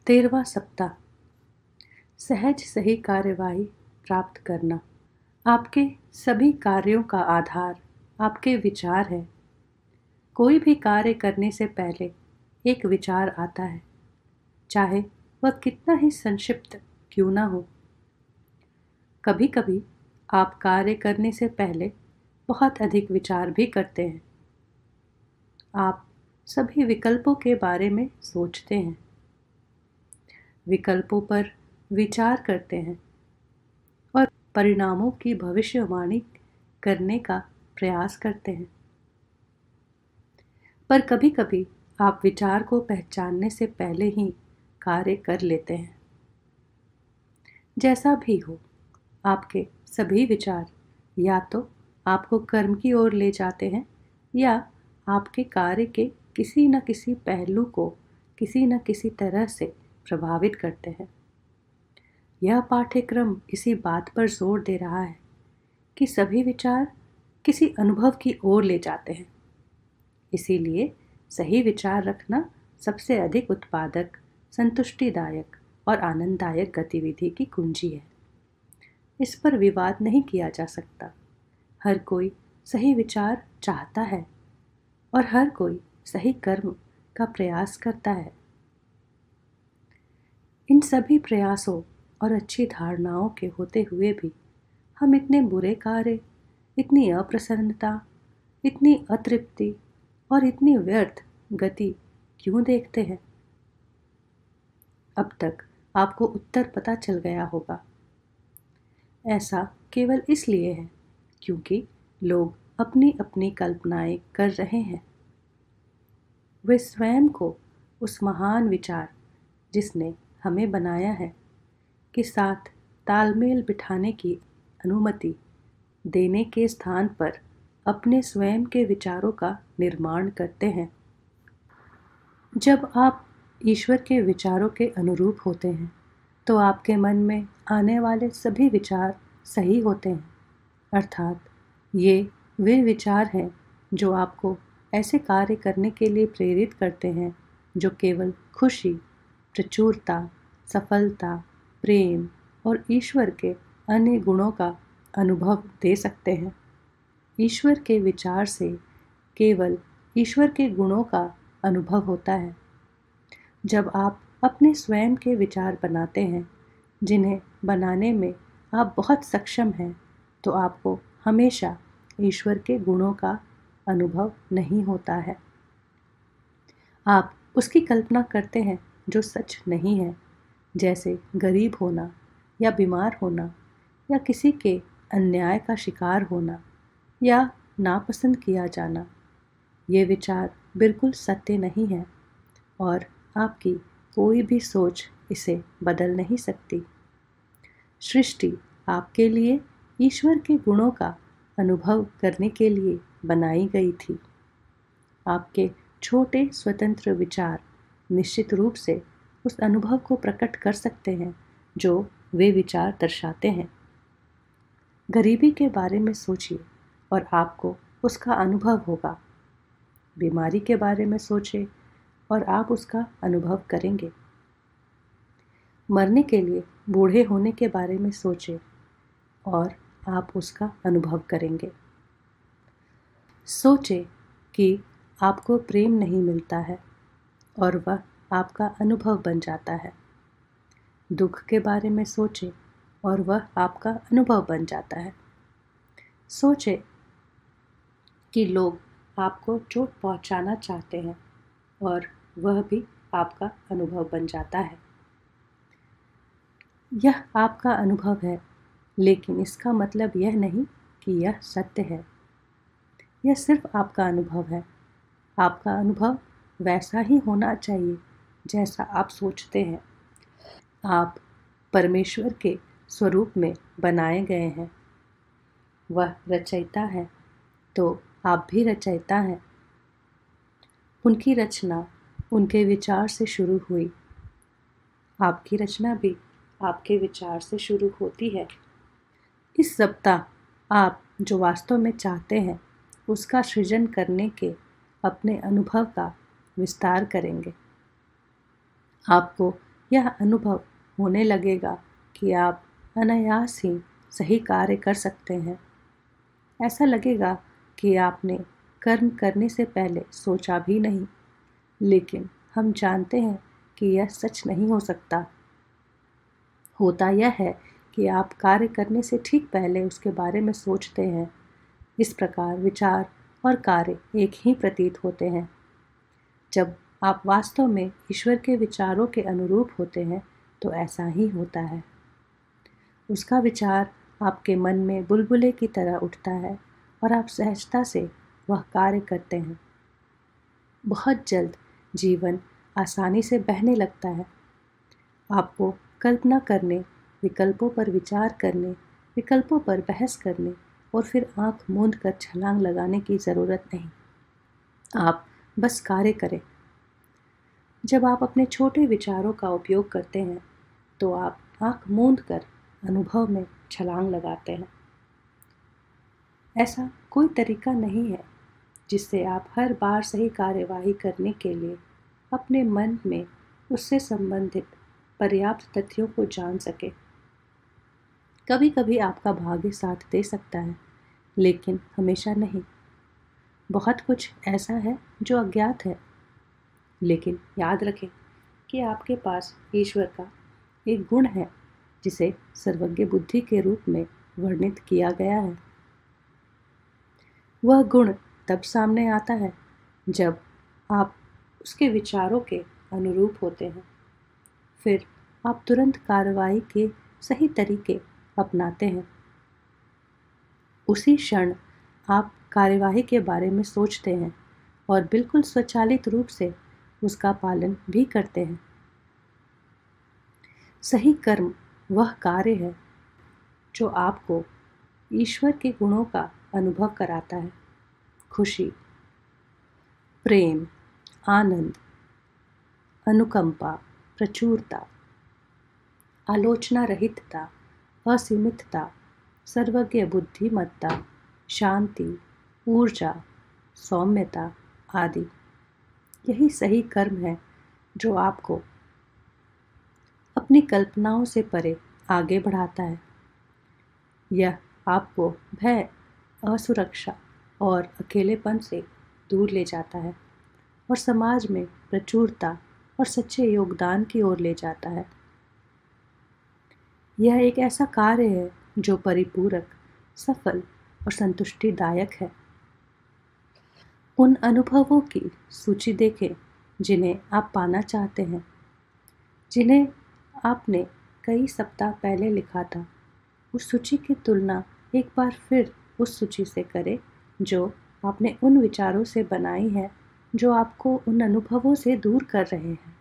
13वां सप्ताह। सहज सही कार्यवाही प्राप्त करना। आपके सभी कार्यों का आधार आपके विचार है। कोई भी कार्य करने से पहले एक विचार आता है, चाहे वह कितना ही संक्षिप्त क्यों ना हो। कभी कभी आप कार्य करने से पहले बहुत अधिक विचार भी करते हैं। आप सभी विकल्पों के बारे में सोचते हैं, विकल्पों पर विचार करते हैं और परिणामों की भविष्यवाणी करने का प्रयास करते हैं। पर कभी कभी आप विचार को पहचानने से पहले ही कार्य कर लेते हैं। जैसा भी हो, आपके सभी विचार या तो आपको कर्म की ओर ले जाते हैं या आपके कार्य के किसी न किसी पहलू को किसी न किसी तरह से प्रभावित करते हैं। यह पाठ्यक्रम इसी बात पर जोर दे रहा है कि सभी विचार किसी अनुभव की ओर ले जाते हैं। इसीलिए सही विचार रखना सबसे अधिक उत्पादक, संतुष्टिदायक और आनंददायक गतिविधि की कुंजी है। इस पर विवाद नहीं किया जा सकता। हर कोई सही विचार चाहता है और हर कोई सही कर्म का प्रयास करता है। इन सभी प्रयासों और अच्छी धारणाओं के होते हुए भी हम इतने बुरे कार्य, इतनी अप्रसन्नता, इतनी अतृप्ति और इतनी व्यर्थ गति क्यों देखते हैं? अब तक आपको उत्तर पता चल गया होगा। ऐसा केवल इसलिए है क्योंकि लोग अपनी अपनी कल्पनाएं कर रहे हैं। वे स्वयं को उस महान विचार जिसने हमें बनाया है के साथ तालमेल बिठाने की अनुमति देने के स्थान पर अपने स्वयं के विचारों का निर्माण करते हैं। जब आप ईश्वर के विचारों के अनुरूप होते हैं तो आपके मन में आने वाले सभी विचार सही होते हैं, अर्थात ये वे विचार हैं जो आपको ऐसे कार्य करने के लिए प्रेरित करते हैं जो केवल खुशी, प्रचुरता, सफलता, प्रेम और ईश्वर के अन्य गुणों का अनुभव दे सकते हैं। ईश्वर के विचार से केवल ईश्वर के गुणों का अनुभव होता है। जब आप अपने स्वयं के विचार बनाते हैं जिन्हें बनाने में आप बहुत सक्षम हैं, तो आपको हमेशा ईश्वर के गुणों का अनुभव नहीं होता है। आप उसकी कल्पना करते हैं जो सच नहीं है, जैसे गरीब होना या बीमार होना या किसी के अन्याय का शिकार होना या नापसंद किया जाना। ये विचार बिल्कुल सत्य नहीं है और आपकी कोई भी सोच इसे बदल नहीं सकती। सृष्टि आपके लिए ईश्वर के गुणों का अनुभव करने के लिए बनाई गई थी। आपके छोटे स्वतंत्र विचार निश्चित रूप से उस अनुभव को प्रकट कर सकते हैं जो वे विचार दर्शाते हैं। गरीबी के बारे में सोचिए और आपको उसका अनुभव होगा। बीमारी के बारे में सोचें और आप उसका अनुभव करेंगे। मरने के लिए बूढ़े होने के बारे में सोचें और आप उसका अनुभव करेंगे। सोचें कि आपको प्रेम नहीं मिलता है और वह आपका अनुभव बन जाता है। दुख के बारे में सोचें और वह आपका अनुभव बन जाता है। सोचें कि लोग आपको चोट पहुंचाना चाहते हैं और वह भी आपका अनुभव बन जाता है। यह आपका अनुभव है, लेकिन इसका मतलब यह नहीं कि यह सत्य है। यह सिर्फ आपका अनुभव है। आपका अनुभव वैसा ही होना चाहिए जैसा आप सोचते हैं। आप परमेश्वर के स्वरूप में बनाए गए हैं। वह रचयिता है तो आप भी रचयिता हैं। उनकी रचना उनके विचार से शुरू हुई। आपकी रचना भी आपके विचार से शुरू होती है। इस सप्ताह आप जो वास्तव में चाहते हैं उसका सृजन करने के अपने अनुभव का विस्तार करेंगे। आपको यह अनुभव होने लगेगा कि आप अनायास ही सही कार्य कर सकते हैं। ऐसा लगेगा कि आपने कर्म करने से पहले सोचा भी नहीं, लेकिन हम जानते हैं कि यह सच नहीं हो सकता। होता यह है कि आप कार्य करने से ठीक पहले उसके बारे में सोचते हैं। इस प्रकार विचार और कार्य एक ही प्रतीत होते हैं। जब आप वास्तव में ईश्वर के विचारों के अनुरूप होते हैं तो ऐसा ही होता है। उसका विचार आपके मन में बुलबुले की तरह उठता है और आप सहजता से वह कार्य करते हैं। बहुत जल्द जीवन आसानी से बहने लगता है। आपको कल्पना करने, विकल्पों पर विचार करने, विकल्पों पर बहस करने और फिर आंख मूंद कर छलांग लगाने की ज़रूरत नहीं। आप बस कार्य करें। जब आप अपने छोटे विचारों का उपयोग करते हैं तो आप आंख मूंद कर अनुभव में छलांग लगाते हैं। ऐसा कोई तरीका नहीं है जिससे आप हर बार सही कार्यवाही करने के लिए अपने मन में उससे संबंधित पर्याप्त तथ्यों को जान सके। कभी कभी आपका भाग्य साथ दे सकता है, लेकिन हमेशा नहीं। बहुत कुछ ऐसा है जो अज्ञात है, लेकिन याद रखें कि आपके पास ईश्वर का एक गुण है जिसे सर्वज्ञ बुद्धि के रूप में वर्णित किया गया है। वह गुण तब सामने आता है जब आप उसके विचारों के अनुरूप होते हैं। फिर आप तुरंत कार्रवाई के सही तरीके अपनाते हैं। उसी क्षण आप कार्यवाही के बारे में सोचते हैं और बिल्कुल स्वचालित रूप से उसका पालन भी करते हैं। सही कर्म वह कार्य है जो आपको ईश्वर के गुणों का अनुभव कराता है। खुशी, प्रेम, आनंद, अनुकंपा, प्रचुरता, आलोचना रहितता, असीमितता, सर्वज्ञ बुद्धिमत्ता, शांति, ऊर्जा, सौम्यता आदि। यही सही कर्म है जो आपको अपनी कल्पनाओं से परे आगे बढ़ाता है। यह आपको भय, असुरक्षा और अकेलेपन से दूर ले जाता है और समाज में प्रचुरता और सच्चे योगदान की ओर ले जाता है। यह एक ऐसा कार्य है जो परिपूरक, सफल और संतुष्टिदायक है। उन अनुभवों की सूची देखें जिन्हें आप पाना चाहते हैं, जिन्हें आपने कई सप्ताह पहले लिखा था। उस सूची की तुलना एक बार फिर उस सूची से करें जो आपने उन विचारों से बनाई है जो आपको उन अनुभवों से दूर कर रहे हैं।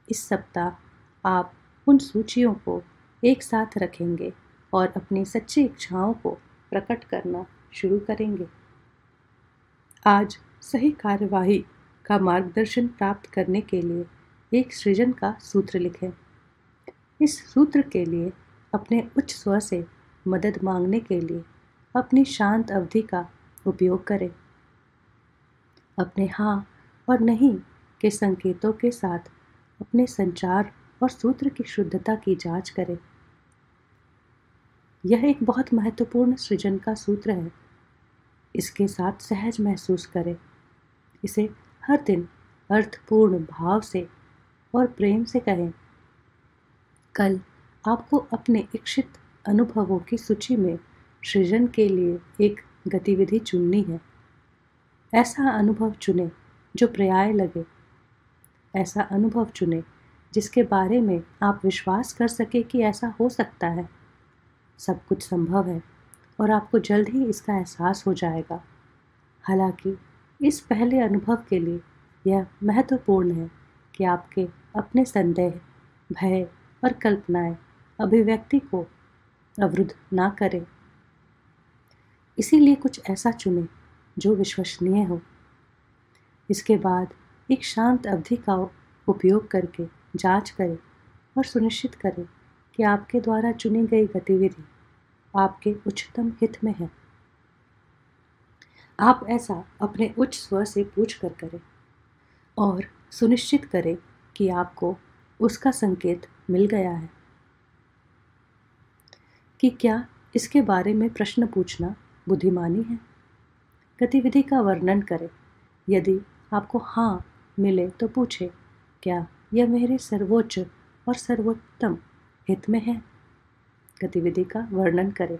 इस सप्ताह आप उन सूचियों को एक साथ रखेंगे और अपनी सच्ची इच्छाओं को प्रकट करना शुरू करेंगे। आज सही कार्यवाही का मार्गदर्शन प्राप्त करने के लिए एक सृजन का सूत्र लिखें। इस सूत्र के लिए अपने उच्च स्वर से मदद मांगने के लिए अपनी शांत अवधि का उपयोग करें। अपने हाँ और नहीं के संकेतों के साथ अपने संचार और सूत्र की शुद्धता की जांच करें। यह एक बहुत महत्वपूर्ण सृजन का सूत्र है। इसके साथ सहज महसूस करें। इसे हर दिन अर्थपूर्ण भाव से और प्रेम से कहें। कल आपको अपने इच्छित अनुभवों की सूची में सृजन के लिए एक गतिविधि चुननी है। ऐसा अनुभव चुनें जो पर्याय लगे। ऐसा अनुभव चुनें जिसके बारे में आप विश्वास कर सके कि ऐसा हो सकता है। सब कुछ संभव है और आपको जल्द ही इसका एहसास हो जाएगा। हालांकि इस पहले अनुभव के लिए यह महत्वपूर्ण है कि आपके अपने संदेह, भय और कल्पनाएं अभिव्यक्ति को अवरुद्ध ना करें। इसीलिए कुछ ऐसा चुनें जो विश्वसनीय हो। इसके बाद एक शांत अवधि का उपयोग करके जांच करें और सुनिश्चित करें कि आपके द्वारा चुनी गई गतिविधि आपके उच्चतम हित में है। आप ऐसा अपने उच्च स्वर से पूछ कर करें और सुनिश्चित करें कि आपको उसका संकेत मिल गया है कि क्या इसके बारे में प्रश्न पूछना बुद्धिमानी है। गतिविधि का वर्णन करें। यदि आपको हाँ मिले तो पूछे, क्या यह मेरे सर्वोच्च और सर्वोत्तम हित में है। गतिविधि का वर्णन करें।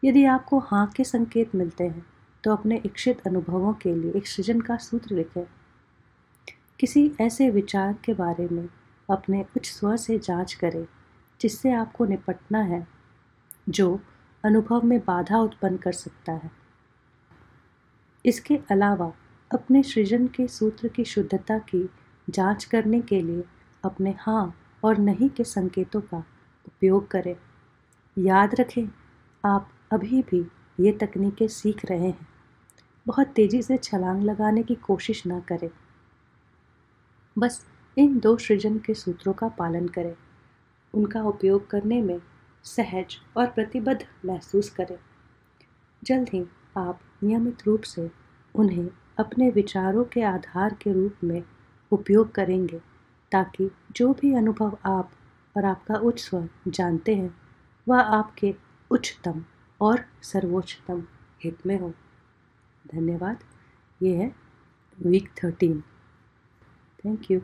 यदि आपको हाँ के संकेत मिलते हैं तो अपने इच्छित अनुभवों के लिए एक सृजन का सूत्र लिखें। किसी ऐसे विचार के बारे में अपने उच्च स्वर से जांच करें जिससे आपको निपटना है, जो अनुभव में बाधा उत्पन्न कर सकता है। इसके अलावा अपने सृजन के सूत्र की शुद्धता की जांच करने के लिए अपने हाँ और नहीं के संकेतों का उपयोग करें। याद रखें, आप अभी भी ये तकनीकें सीख रहे हैं। बहुत तेज़ी से छलांग लगाने की कोशिश ना करें। बस इन 2 सृजन के सूत्रों का पालन करें। उनका उपयोग करने में सहज और प्रतिबद्ध महसूस करें। जल्द ही आप नियमित रूप से उन्हें अपने विचारों के आधार के रूप में उपयोग करेंगे, ताकि जो भी अनुभव आप और आपका उच्च स्वर जानते हैं वह आपके उच्चतम और सर्वोच्चतम हित में हो। धन्यवाद। ये है वीक 13। Thank you.